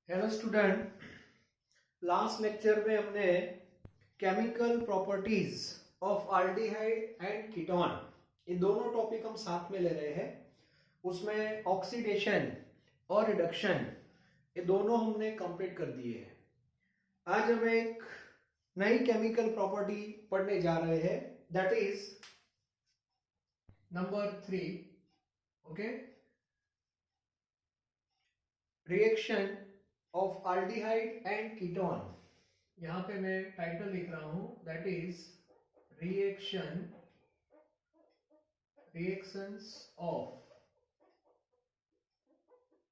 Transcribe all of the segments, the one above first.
Hello student, last lecture में हमने chemical properties of aldehyde and ketone इन दोनों टॉपिक हम साथ में ले रहे हैं। उसमें ऑक्सीडेशन और रिडक्शन ये दोनों हमने कंप्लीट कर दिए हैं। आज हम एक नई केमिकल प्रॉपर्टी पढ़ने जा रहे हैं, that is number 3। Okay, reaction of aldehyde and ketone. यहां पे मैं टाइटल लिख रहा हूं, that is reactions of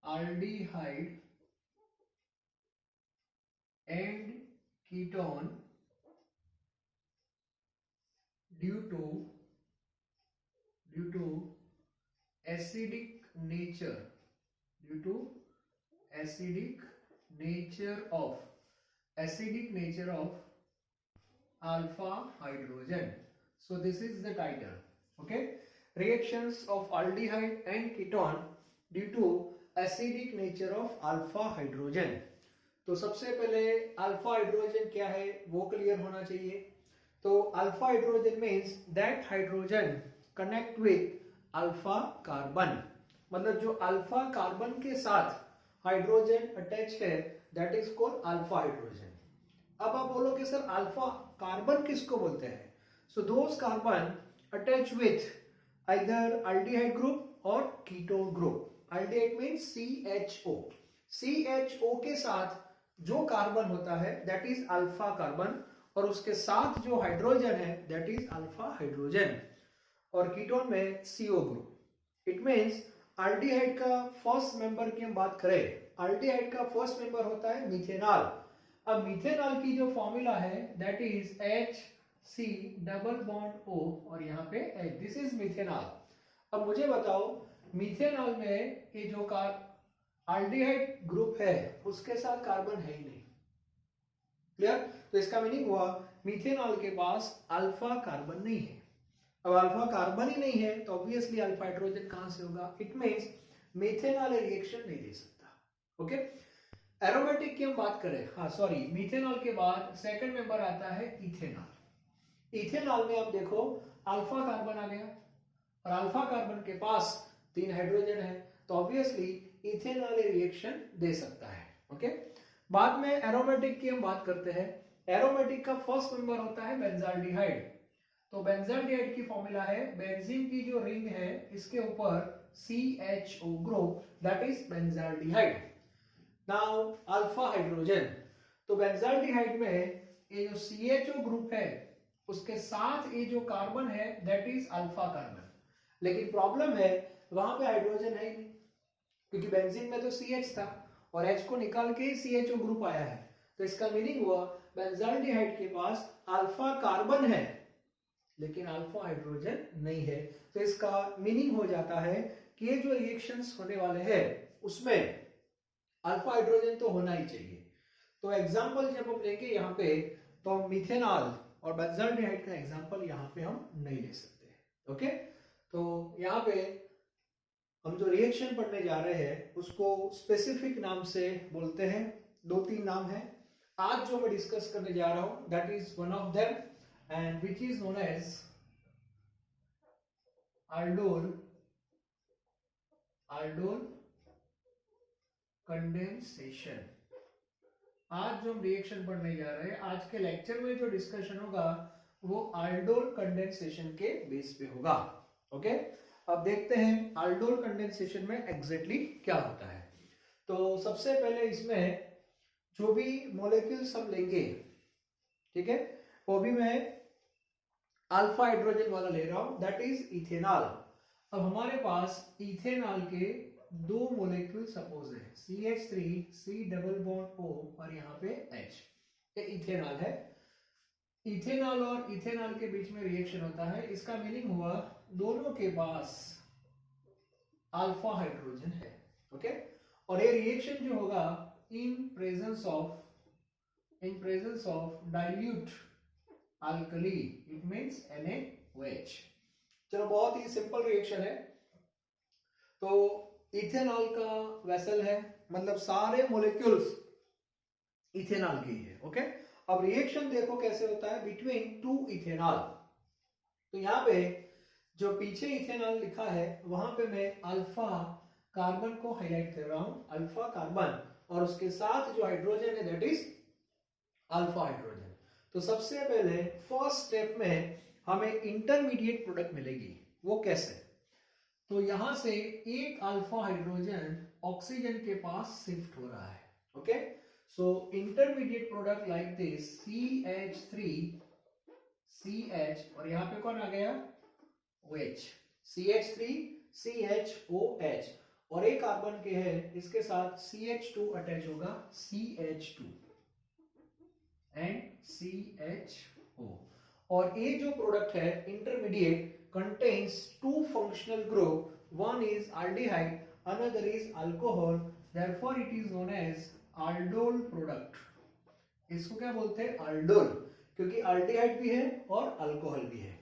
aldehyde and ketone due to acidic nature of alpha hydrogen. So this is the title. Okay, reactions of aldehyde and ketone due to acidic nature of alpha hydrogen. तो सबसे पहले alpha hydrogen क्या है वो clear होना चाहिए। तो alpha hydrogen means that hydrogen connect with alpha carbon, मतलब जो अल्फा कार्बन के साथ हाइड्रोजन अटैच है that is called alpha hydrogen. अब आप बोलोगे सर अल्फा कार्बन किसको बोलते हैं? So those carbon attach with either aldehyde group और ketone group. Aldehyde means CHO। CHO के साथ जो कार्बन होता है दैट इज अल्फा कार्बन, और उसके साथ जो हाइड्रोजन है दैट इज अल्फा हाइड्रोजन, और कीटोन में CO group. It means aldehyde का फर्स्ट मेंबर की हम बात करें, एल्डिहाइड का फर्स्ट मेंबर होता है मीथेनॉल। अब मीथेनॉल की जो फॉर्मूला है that is HC double bond O, और यहाँ पे H, दिस इज मीथेनॉल। अब मुझे बताओ मीथेनॉल में ये जो एल्डिहाइड ग्रुप है उसके साथ कार्बन है ही नहीं। क्लियर? तो इसका मीनिंग हुआ मीथेनॉल के पास अल्फा कार्बन नहीं है। अब अल्फा कार्बन ही नहीं है तो ऑब्वियसली अल्फा हाइड्रोजन कहां से होगा? इट मींस मीथेनॉल रिएक्शन नहीं दे सकता। ओके, एरोमेटिक की हम बात करें, हाँ सॉरी, मीथेनॉल के बाद सेकंड मेंबर आता है इथेनॉल। इथेनॉल में आप देखो अल्फा कार्बन आ गया, और अल्फा कार्बन के पास 3 हाइड्रोजन है, तो ऑब्वियसली इथेनॉल रिएक्शन दे सकता है। ओके, बाद में एरोमेटिक की हम बात करते हैं। एरोमेटिक का फर्स्ट मेंबर होता है बेंजाल्डिहाइड। तो बेंजाल्डिहाइड की फॉर्मूला है, बेंजीन की जो रिंग है इसके ऊपर CHO group, that is benzaldehyde. Now alpha hydrogen, तो बेंजाल्डिहाइड में ये जो CHO ग्रुप है उसके साथ ये जो कार्बन है दैट इज अल्फा कार्बन, लेकिन प्रॉब्लम है वहां पे हाइड्रोजन है ही नहीं, क्योंकि बेंजीन में तो CH था और H को निकाल के ही CHO ग्रुप आया है। तो इसका मीनिंग हुआ बेंजाल्डिहाइड के पास अल्फा कार्बन है लेकिन अल्फा हाइड्रोजन नहीं है। तो इसका मीनिंग हो जाता है कि ये जो रिएक्शंस होने वाले हैं उसमें अल्फा हाइड्रोजन तो होना ही चाहिए। तो एग्जांपल जब हम लेंगे यहाँ पे तो हम मीथेनॉल और बेंजाल्डिहाइड का एग्जांपल यहाँ पे हम नहीं ले सकते। ओके, तो यहाँ पे हम जो रिएक्शन पढ़ने जा रहे हैं उसको स्पेसिफिक नाम से बोलते हैं। 2-3 नाम है आज जो मैं डिस्कस करने जा रहा हूं, that is one of them and which is known as aldol condensation. आज जो हम रिएक्शन पढ़ने जा रहे हैं, आज के लेक्चर में जो डिस्कशन होगा वो aldol कंडेंसेशन के बेस पे होगा। ओके, अब देखते हैं aldol कंडेंसेशन में एग्जैक्टली क्या होता है। तो सबसे पहले इसमें जो भी मॉलिक्यूल्स हम लेंगे, ठीक है, वो भी मैं अल्फा हाइड्रोजन वाला ले रहा हूं, दैट इज इथेनॉल। अब हमारे पास इथेनॉल के 2 मॉलिक्यूल सपोज है, CH3 C double bond O और यहाँ पे H, ये इथेनॉल है। इथेनॉल और इथेनॉल के बीच में रिएक्शन होता है, इसका मीनिंग हुआ दोनों के पास अल्फा हाइड्रोजन है। ओके, और ये रिएक्शन जो होगा in presence of dilute alkali, it means NaOH। चलो, बहुत ही सिंपल रिएक्शन है। तो इथेनॉल का वेसल है, मतलब सारे मॉलिक्यूल्स इथेनॉल की है। ओके, अब रिएक्शन देखो कैसे होता है बिटवीन टू इथेनॉल। तो यहाँ पे जो पीछे इथेनॉल लिखा है वहां पे मैं अल्फा कार्बन को हाईलाइट कर रहा हूं, अल्फा कार्बन, और उसके साथ जो हाइड्रोजन है दैट इज अल्फा हाइड्रोजन। तो सबसे पहले फर्स्ट स्टेप में हमें इंटरमीडिएट प्रोडक्ट मिलेगी। वो कैसे? तो यहां से एक अल्फा हाइड्रोजन ऑक्सीजन के पास शिफ्ट हो रहा है। Okay, so intermediate product like this CH3 CH, और यहां पे कौन आ गया? OH, CH3 CHOH, और एक कार्बन के है इसके साथ CH2 अटैच होगा, CH2 एंड CHO। और ये जो प्रोडक्ट है intermediate contains two functional group, one is aldehyde, another is alcohol, therefore it is known as aldol product। इसको क्या बोलते हैं? aldol, क्योंकि aldehyde भी है और अल्कोहल भी है,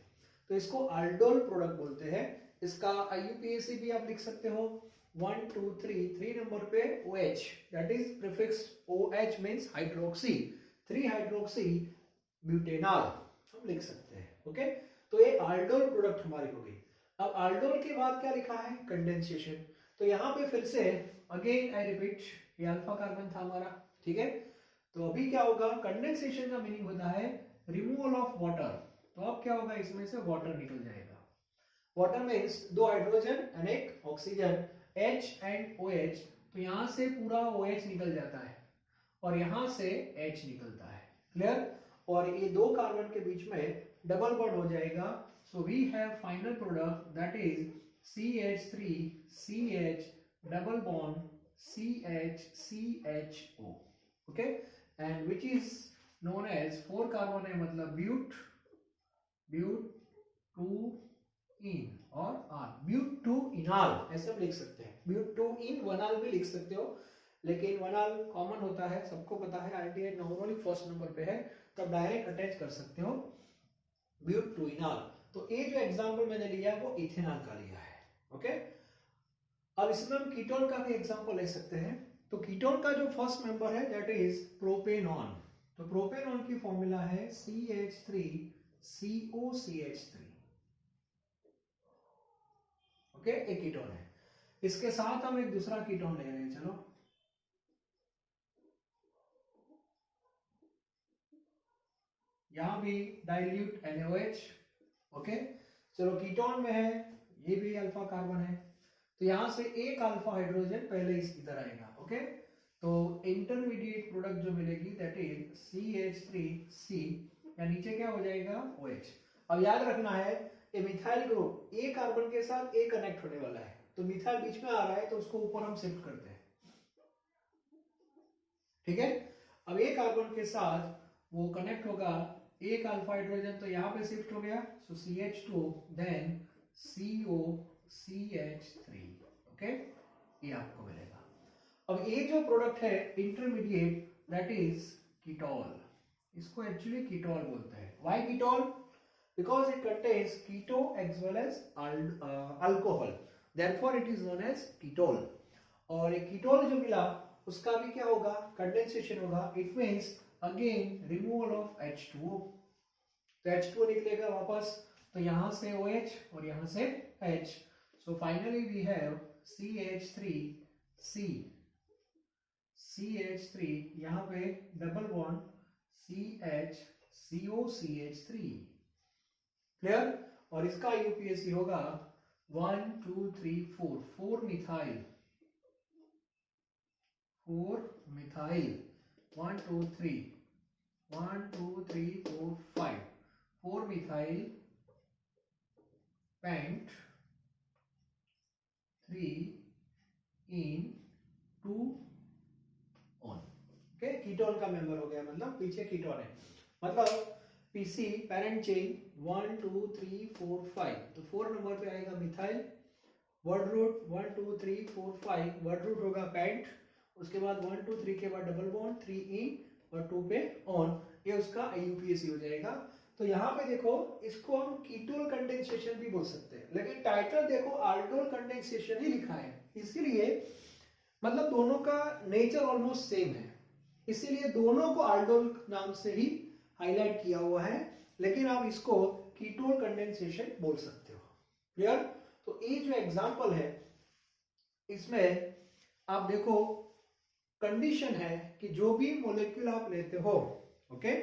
तो इसको aldol प्रोडक्ट बोलते हैं। इसका IUPAC भी आप लिख सकते हो 1 2 3 नंबर पे OH, that is prefix OH means hydroxy, 3 hydroxy butanol हम लिख सकते हैं। ओके, तो ये aldol प्रोडक्ट हमारी हो गई। अब aldol के बाद क्या लिखा है? कंडेंसेशन। तो यहाँ पे फिर से अगेन आई रिपीट, ये अल्फा कार्बन था हमारा, ठीक है। तो अभी क्या होगा? कंडेंसेशन का मीनिंग होता है रिमूवल ऑफ वाटर। तो अब क्या होगा? इसमें से वाटर निकल जाएगा। वाटर मीन्स 2 हाइड्रोजन एंड एक ऑक्सीजन, H एंड OH। तो यहाँ से पूरा OH निकल जाता है और यहाँ से H निकलता है। क्लियर? और ये 2 कार्बन के बीच में डबल बॉन्ड हो जाएगा। So we have final product that is CH3 CH double bond CH CHO। Okay, and which is known as 4 carbon है, मतलब ब्यूट टू इन और आर, ब्यूट टू इनॉल ऐसे हम लिख सकते हैं। ब्यूट टू इन वनाल भी लिख सकते हो, लेकिन वनाल कॉमन होता है, सबको पता है, आल्डिहाइड नॉर्मली फर्स्ट नंबर पे है, तब डायरेक्ट अटैच कर सकते हो ब्यूट टू इनॉल। तो ये जो एग्जांपल मैंने लिया वो इथेनॉल का लिया है। ओके, अब इसमें हम कीटोन का भी एग्जांपल ले सकते हैं। तो कीटोन का जो फर्स्ट मेंबर है दैट इज प्रोपेनॉन। तो प्रोपेनॉन की फॉर्मूला है CH3COCH3। ओके, एक कीटोन है। इसके साथ हम एक दूसरा कीटोन ले रहे हैं, चलो यहां भी डाइल्यूट NaOH। ओके, चलो कीटोन में है, ये भी अल्फा कार्बन है, तो यहां से एक अल्फा हाइड्रोजन पहले इस इधर आएगा। ओके, तो इंटरमीडिएट प्रोडक्ट जो मिलेगी दैट इज CH3C, या नीचे क्या हो जाएगा? OH। अब याद रखना है ये मिथाइल ग्रुप ए कार्बन के साथ ए कनेक्ट होने वाला है, तो मिथाइल बीच में आ रहा है तो उसको ऊपर हम शिफ्ट करते हैं। ठीक है, अब ए कार्बन के साथ वो कनेक्ट होगा, एक अल्फा हाइड्रोजन तो यहाँ पे शिफ्ट हो गया, सो CH2 देन COCH3। ओके, ये आपको मिलेगा। अब ये जो प्रोडक्ट है इंटरमीडिएट दैट इज कीटोल। इसको एक्चुअली कीटोल बोलते हैं। Why ketol? Because it contains keto as well as alcohol, therefore it is known as ketol. और ये कीटोल जो मिला उसका भी क्या होगा? कंडेंसेशन होगा। It means again removal of H2O, तो H2O निकलेगा वापस, तो यहां से OH और यहां से H। So finally we have CH3 यहां पे डबल बॉन्ड COCH3। क्लियर? और इसका IUPAC होगा 1 2 3 4, 4 methyl 1 2 3 1 2 3 4 5, 4 methyl paint 3 in 2 on. Okay, ketone का मेंबर हो गया, मतलब पीछे कीटोन है, मतलब PC पेरेंट चेन 1 2 3 4 5, तो 4 नंबर पे आएगा methyl, word root 1 2 3 4 5, word root होगा पेंट, उसके बाद 1 2 3 के बाद डबल बॉन्ड 3 इन और 2 पे ऑन, ये उसका IUPAC हो जाएगा। तो यहाँ पे देखो इसको हम कीटोल कंडेंसेशन भी बोल सकते हैं, लेकिन टाइटल देखो aldol कंडेंसेशन ही लिखा है, इसीलिए मतलब दोनों का नेचर ऑलमोस्ट सेम है। इसीलिए दोनों को aldol नाम से ही हाईलाइट किया हुआ है, लेकिन आप इसको कीटोन कंडेंसेशन बोल सकते हो। क्लियर? तो ये जो एग्जांपल है इसमें आप देखो कंडीशन है कि जो भी मॉलिक्यूल आप लेते हो, ओके,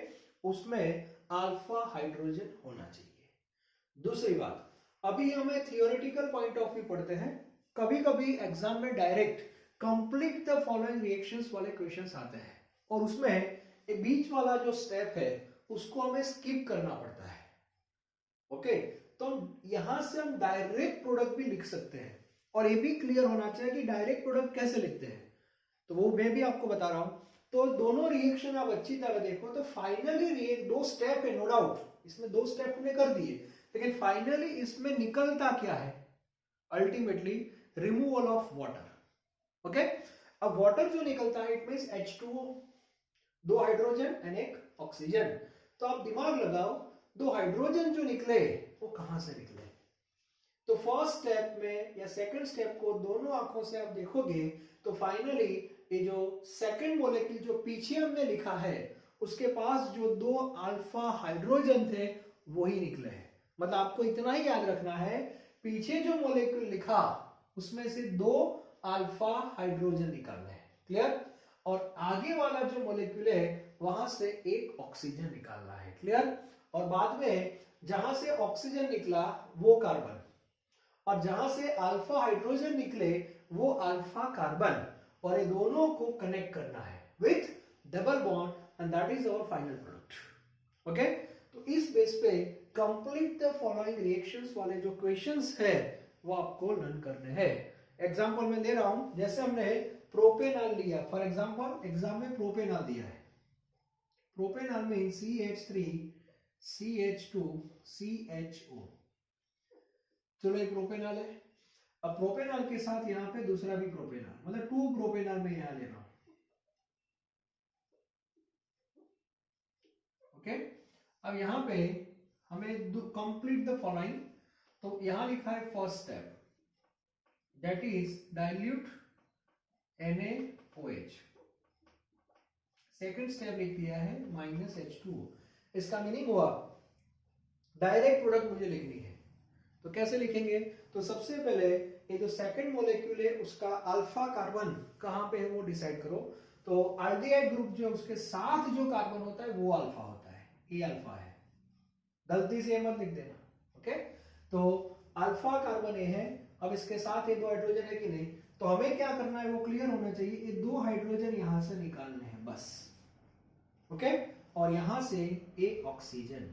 उसमें अल्फा हाइड्रोजन होना चाहिए। दूसरी बात, अभी हमें थियोरेटिकल पॉइंट ऑफ व्यू पढ़ते हैं, कभी कभी एग्जाम में direct complete the following reactions वाले क्वेश्चंस आते हैं और उसमें एक बीच वाला जो स्टेप है उसको हमें स्किप करना पड़ता है। ओके, तो यहां से हम डायरेक्ट प्रोडक्ट भी लिख सकते हैं, और ये भी क्लियर होना चाहिए कि डायरेक्ट प्रोडक्ट कैसे लिखते हैं, तो वो मैं भी आपको बता रहा हूं। तो दोनों रिएक्शन आप अच्छी तरह देखो तो फाइनली दो स्टेप है, नो डाउट, इसमें दो स्टेप हमने कर दिए, लेकिन फाइनली इसमें निकलता क्या है, ultimately removal of water. Okay, अब वाटर जो निकलता है इट मींस H2O, दो हाइड्रोजन एंड एक ऑक्सीजन। तो आप दिमाग लगाओ, दो हाइड्रोजन जो निकले वो कहां से निकले? तो फर्स्ट स्टेप में या सेकंड स्टेप को दोनों आंखों से आप देखोगे तो फाइनली ये जो सेकंड मॉलिक्यूल जो पीछे हमने लिखा है उसके पास जो दो अल्फा हाइड्रोजन थे वही निकले हैं। मतलब आपको इतना ही याद रखना है, पीछे जो मॉलिक्यूल लिखा उसमें से दो अल्फा हाइड्रोजन निकालने हैं। क्लियर? और आगे वाला जो मॉलिक्यूल है वहां से एक ऑक्सीजन निकालना है। क्लियर? और बाद में जहां से ऑक्सीजन निकला वो कार्बन, और जहां से अल्फा हाइड्रोजन निकले वो अल्फा कार्बन, और ये दोनों को कनेक्ट करना है with double bond and that is our final product. Okay, तो इस बेस पे कंप्लीट द फॉलोइंग रिएक्शंस वाले जो क्वेश्चंस है वो आपको लर्न करने हैं। एग्जांपल में दे रहा हूं, जैसे हमने प्रोपेनॉल लिया, फॉर एग्जांपल एग्जाम में प्रोपेनॉल दिया है, प्रोपेनॉल में CH3 CH2 CHO, चलो एक प्रोपेनॉल है। अब प्रोपेनॉल के साथ यहाँ पे दूसरा भी प्रोपेनॉल, मतलब 2 प्रोपेनॉल में यहाँ ले रहा हूं। ओके, अब यहाँ पे हमें कंप्लीट द फॉलोइंग, तो यहाँ लिखा है first step that is dilute NaOH, second step लिख दिया है -H2O। इसका मीनिंग हुआ डायरेक्ट प्रोडक्ट मुझे लिखनी है, तो कैसे लिखेंगे? तो सबसे पहले ये जो सेकंड मॉलिक्यूल है उसका अल्फा कार्बन कहां पे है वो डिसाइड करो। तो एल्डिहाइड ग्रुप जो उसके साथ जो कार्बन होता है वो अल्फा होता है, ये अल्फा है, गलती से मत लिख देना। ओके, तो अल्फा कार्बन ए है। अब इसके साथ ये दो हाइड्रोजन है कि नहीं, तो हमें क्या करना है वो क्लियर होना चाहिए, ये दो हाइड्रोजन यहां से निकालने हैं बस। ओके, और यहां से एक ऑक्सीजन,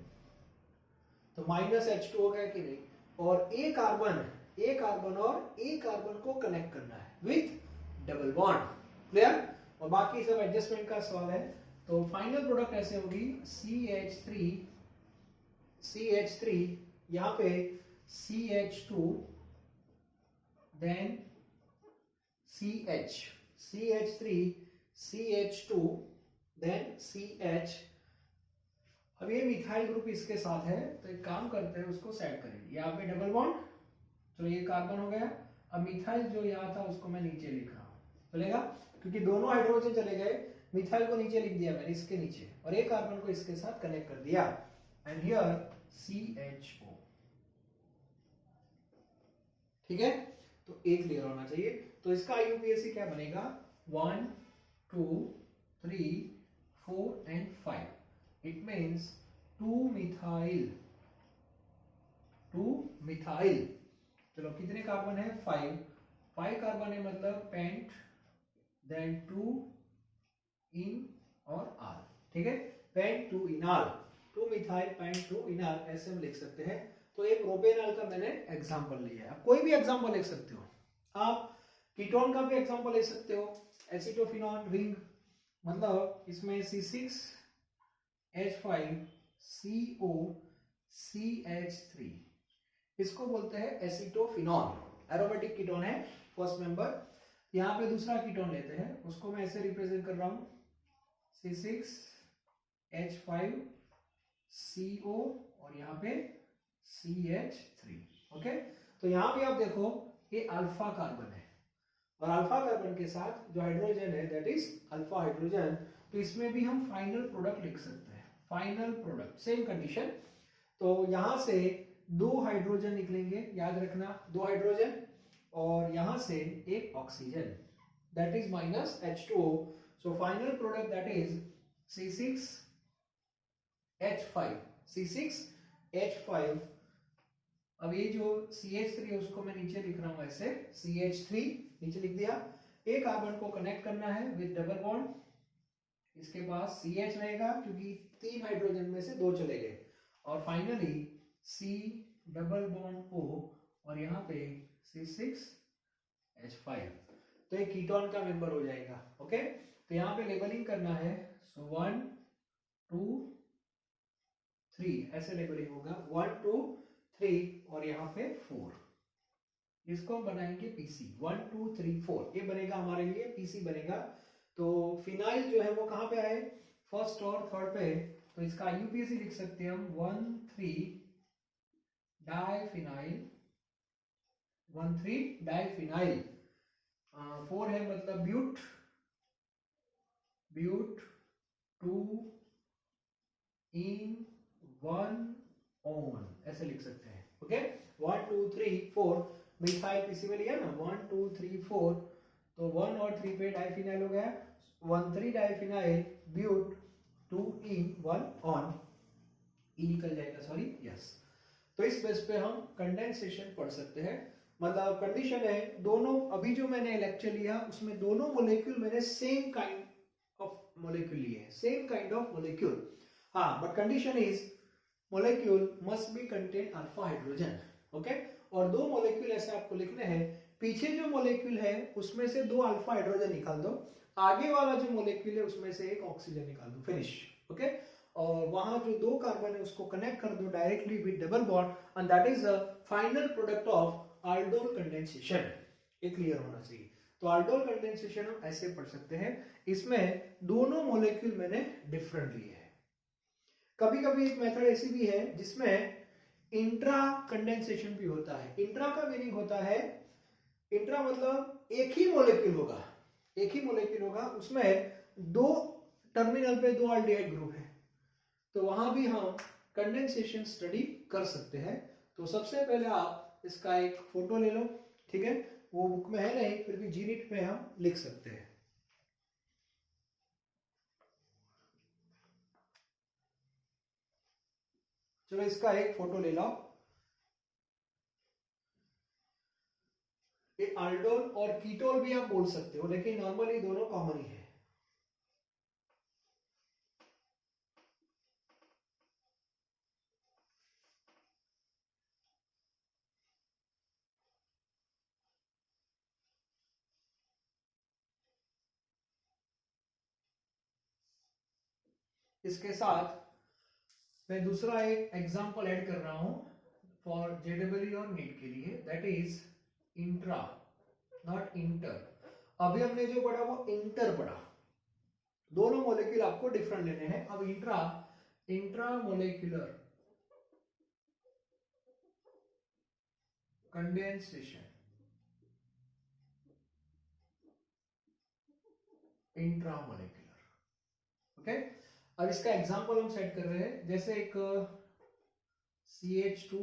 तो -H2 हो गया कि नहीं, और एक कार्बन और एक कार्बन को कनेक्ट करना है विथ डबल बॉन्ड। क्लियर? और बाकी सब एडजस्टमेंट का सवाल है। तो फाइनल प्रोडक्ट ऐसे होगी CH3 यहां पे CH2 then CH3 CH2 then CH। अब ये मिथाइल ग्रुप इसके साथ है, तो एक काम करते हैं उसको सेट करें, यहाँ पे डबल बॉन्ड, तो ये कार्बन हो गया। अब मिथाइल जो यहाँ था उसको मैं नीचे लिख रहा हूँ, चलेगा? क्योंकि दोनों हाइड्रोजन चले गए, मिथाइल को नीचे लिख दिया मैंने इसके नीचे, और एक कार्बन को इसके साथ कनेक्ट कर दिया, एंड हियर CHO। ठीक है, तो एक क्लियर होना चाहिए। तो इसका IUPAC क्या बनेगा? 1 2 3 4 and 5, it means 2 methyl। चलो कितने कार्बन है? 5 कार्बन है, मतलब पेंट देन 2 इन और आर। ठीक है, पेंट 2 इनाल, 2 मिथाइल पेंट 2 इनाल, ऐसे हम लिख सकते हैं। तो ये प्रोपेनॉल का मैंने एग्जांपल लिया है, आप कोई भी एग्जांपल लिख सकते हो, आप कीटोन का भी एग्जांपल ले सकते हो, एसिटोफिनॉल रिंग, मतलब इसमें C6H5CO CH3, इसको बोलते हैं एसिटोफिनॉल, एरोमेटिक कीटोन है फर्स्ट मेंबर। यहाँ पे दूसरा कीटोन लेते हैं, उसको मैं ऐसे रिप्रेजेंट कर रहा हूं C6H5CO और यहाँ पे CH3। ओके, तो यहाँ पे आप देखो ये अल्फा कार्बन है, और अल्फा कार्बन के साथ जो हाइड्रोजन है दैट इज अल्फा हाइड्रोजन, तो इसमें भी हम फाइनल प्रोडक्ट लिख सकते हैं, फाइनल प्रोडक्ट, सेम कंडीशन। तो यहां से 2 हाइड्रोजन निकलेंगे, याद रखना 2 हाइड्रोजन, और यहां से एक oxygen, that is minus H2O। So final product that is C6H5, C6H5। अब ये जो CH3 है उसको मैं नीचे लिख रहा हूं ऐसे, CH3 नीचे लिख दिया। एक कार्बन को कनेक्ट करना है विद डबल बॉन्ड, इसके पास CH रहेगा क्योंकि 3 हाइड्रोजन में से 2 चले गए, और finally C double bond O, और यहाँ पे C6H5, तो एक कीटोन का मेंबर हो जाएगा। ओके, तो यहाँ पे लेबलिंग करना है, सो 1 2 3 ऐसे लेबलिंग होगा, 1 2 3 और यहाँ पे 4। इसको हम बनाएंगे PC, 1 2 3 4, ये बनेगा हमारे लिए PC बनेगा। तो फिनाइल जो है वो कहाँ पे आए, फर्स्ट और थर्ड पे, तो इसका IUPAC लिख सकते हैं हम 1,3 डाइफिनाइल, 1,3 डाइफिनाइल। 4 है मतलब ब्यूट, ब्यूट 2 इन 1 ऑन, ऐसे लिख सकते हैं। ओके, 1 2 3 4 मिथाइल पीसी में लिया ना, 1 2 3 4, तो 1 और 3 पे डाइफिनाइल हो गया, 1,3 डाइफिनाइल ब्यूट 2 इन 1 ऑन, ई निकल जाएगा, सॉरी, यस। तो इस बेस पे हम कंडेंसेशन पढ़ सकते हैं। मतलब कंडीशन है दोनों, अभी जो मैंने लेक्चर लिया उसमें दोनों मोलेक्यूल मैंने सेम काइंड ऑफ मोलेक्यूल लिए हैं, सेम काइंड ऑफ मोलेक्यूल। हाँ, but condition is molecule must be contain alpha hydrogen. Okay, और 2 मोलेक्यूल ऐसे आपको लिखने हैं, पीछे जो मोलेक्यूल है उसमें से 2 अल्फा हाइड्रोजन निकाल दो, आगे वाला जो मोलेक्यूल है उसमें से एक ऑक्सीजन निकाल दो, फिनिश। ओके, और वहां जो 2 कार्बन है उसको कनेक्ट कर दो directly with double bond, and that is the final product of aldol condensation. ये क्लियर होना चाहिए। तो aldol कंडेंसेशन हम ऐसे पढ़ सकते हैं, इसमें दोनों मोलेक्यूल मैंने डिफरेंट लिए हैं। कभी कभी एक मेथड ऐसी भी है जिसमें इंट्रा कंडेंसेशन भी होता है। इंट्रा का मीनिंग होता है, इंट्रा मतलब एक ही मोलेक्यूल होगा, एक ही मोलेक्यूल होगा, उसमें 2 टर्मिनल पे 2 एल्डिहाइड ग्रुप है, तो वहां भी हम कंडेंसेशन स्टडी कर सकते हैं। तो सबसे पहले आप इसका एक फोटो ले लो, ठीक है, वो बुक में है नहीं, फिर भी जीनीट पे हम लिख सकते हैं। चलो इसका एक फोटो ले लो। ये aldol और कीटोल भी आप बोल सकते हो, लेकिन नॉर्मली दोनों कॉमन ही है। इसके साथ मैं दूसरा एक एग्जांपल ऐड कर रहा हूं फॉर JEE और नीट के लिए, that is intra, not inter. अभी हमने जो पढ़ा वो इंटर पढ़ा, दोनों मोलेक्यूल आपको डिफरेंट लेने हैं। अब intra, intra molecular condensation, intra molecular. Okay, अब इसका एग्जांपल हम सेट कर रहे हैं, जैसे एक CH2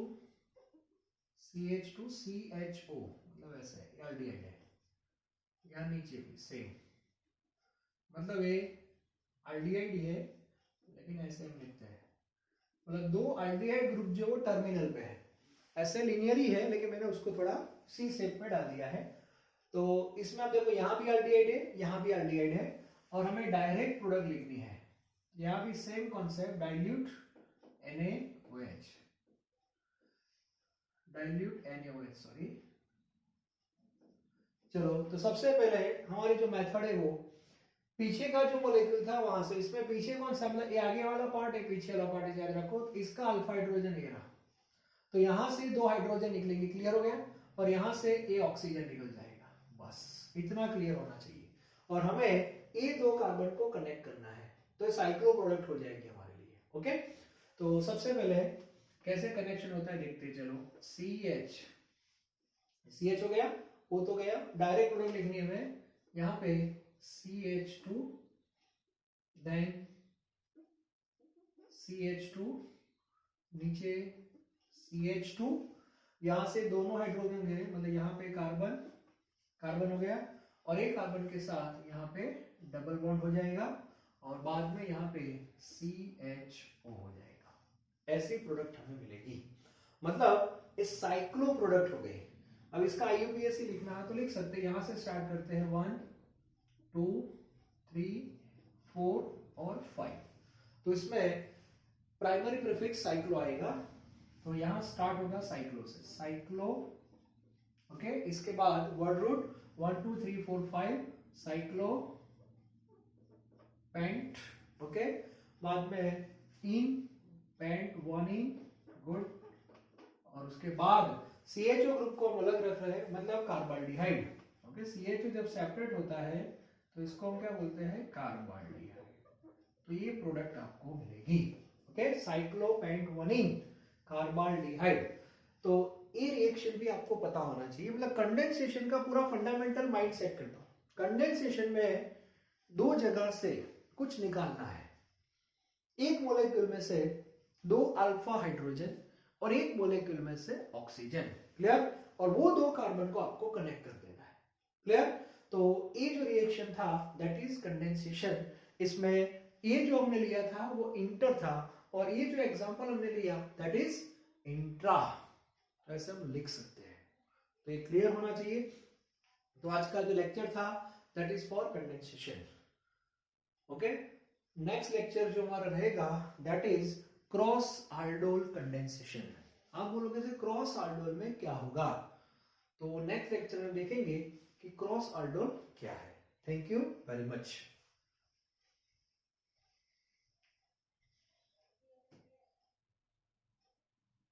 CHO, मतलब ऐसा है, एल्डिहाइड है, या नीचे भी सेम, मतलब ये एल्डिहाइड ही है, लेकिन ऐसे हम लिखते हैं, मतलब 2 एल्डिहाइड ग्रुप जो वो टर्मिनल पे है, ऐसे लिनियर ही है, लेकिन मैंने उसको थोड़ा सी शेप में डाल दिया है। तो इसमें आप देखो, यहाँ भी एल्डिहाइड है, यहाँ भी एल्डिहाइड है, और हमें डायरेक्ट प्रोडक्ट लिखनी है। यहाँ भी same concept, dilute NaOH, dilute NaOH, sorry. चलो, तो सबसे पहले हमारी जो मेथड है वो पीछे का जो मोलेक्यूल था वहां से, इसमें पीछे कौन सा, मतलब ये आगे वाला पार्ट है, पीछे वाला पार्ट है, याद रखो। तो इसका अल्फा हाइड्रोजन ये रहा, तो यहां से 2 हाइड्रोजन निकलेंगे, क्लियर हो गया, और यहां से ए ऑक्सीजन निकल जाएगा, बस इतना क्लियर होना चाहिए। और हमें ये 2 कार्बन को कनेक्ट करना है, तो साइक्लो प्रोडक्ट हो जाएगी हमारे लिए। ओके, तो सबसे पहले कैसे कनेक्शन होता है देखते हैं। चलो, CH हो गया, O तो गया, डायरेक्ट प्रोडक्ट लिखनी है हमें, यहाँ पे CH2 देन CH2, नीचे CH2, यहां से दोनों हाइड्रोजन गए, मतलब यहाँ पे कार्बन कार्बन हो गया और एक कार्बन के साथ यहाँ पे डबल बॉन्ड हो जाएगा और बाद में यहाँ पे CHO हो जाएगा। ऐसी प्रोडक्ट हमें मिलेगी, मतलब इस साइक्लो प्रोडक्ट हो गई। अब इसका IUPAC लिखना है तो लिख सकते हैं, यहां से स्टार्ट करते हैं 1 2 3 4 और 5। तो इसमें प्राइमरी प्रीफिक्स साइक्लो आएगा, तो यहां स्टार्ट होगा साइक्लो से, साइक्लो। ओके, इसके बाद word root 1 2 3 4 5 cyclo pent. Okay, बाद में इन पेंट 1 इन, गुड। और उसके बाद CHO ग्रुप को हम अलग रख रहे हैं, मतलब कार्बाल्डिहाइड। ओके, CHO जब सेपरेट होता है तो इसको हम क्या बोलते हैं, कार्बाल्डिहाइड। तो ये प्रोडक्ट आपको मिलेगी। Okay, cyclopentanone carbaldehyde. तो ये रिएक्शन भी आपको पता होना चाहिए, मतलब कंडेंसेशन का पूरा फंडामेंटल माइंड सेट करता हूं। कंडेंसेशन में दो जगह से कुछ निकालना है, एक मॉलिक्यूल में से 2 अल्फा हाइड्रोजन और एक मॉलिक्यूल में से ऑक्सीजन, क्लियर। और वो 2 कार्बन को आपको कनेक्ट कर देना है, क्लियर। तो ये जो रिएक्शन था दैट इज कंडेंसेशन। इसमें ये जो हमने लिया था वो इंटर था और ये जो एग्जांपल हमने लिया दैट इज इंट्रा, ऐसे हम लिख सकते हैं। तो ये क्लियर होना चाहिए। तो आज का जो लेक्चर था that is for condensation. Okay, next lecture जो हमारा रहेगा दैट इज क्रॉस आल्डोल कंडेंसेशन। आप बोलोगे से क्रॉस आल्डोल में क्या होगा, तो नेक्स्ट लेक्चर में देखेंगे कि क्रॉस आल्डोल क्या है। Thank you very much.